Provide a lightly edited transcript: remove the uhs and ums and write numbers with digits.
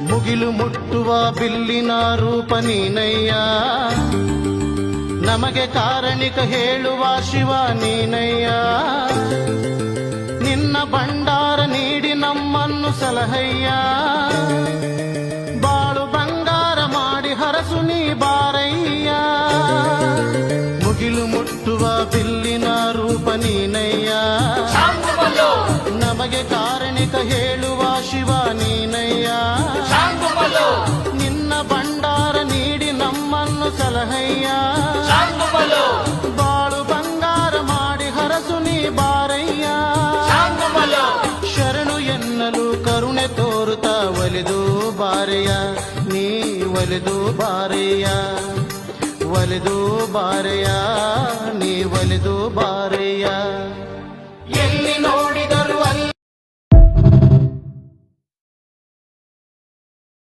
ಮುಗಿಲು ಮುಟ್ಟುವ ಬಿಲ್ಲಿನ ರೂಪ ನೀನಯ್ಯ, ನಮಗೆ ಕಾರಣಿಕ ಹೇಳುವ ಶಿವ ನೀನಯ್ಯ. ನಿನ್ನ ಭಂಡಾರ ನೀಡಿ ನಮ್ಮನ್ನು ಸಲಹಯ್ಯ, ಬಾಳು ಬಂಗಾರ ಮಾಡಿ ಹರಸು ನೀ ಬಾರಯ್ಯ. ಮುಗಿಲು ಮುಟ್ಟುವ ಬಿಲ್ಲಿನ ರೂಪ ನೀನಯ್ಯ, ನಮಗೆ ಕಾರಣಿಕ ಹೇಳುವ ಶಿವ ನೀನಯ್ಯ. ನಿನ್ನ ಭಂಡಾರ ನೀಡಿ ನಮ್ಮನ್ನು ಸಲಹಯ್ಯ, ಬಾಳು ಬಂಗಾರ ಮಾಡಿ ಹರಸು ನೀ ಬಾರಯ್ಯ. ಶರಣು ಎನ್ನಲು ಕರುಣೆ ತೋರುತ್ತಾ ಒಲಿದು ಬಾರೆಯ, ನೀ ಒಲಿದು ಬಾರೆಯ, ಒಲಿದು ಬಾರೆಯ, ನೀ ಒಲಿದು ಬಾರೆಯ. ಎಲ್ಲಿ ನೋಡಿದ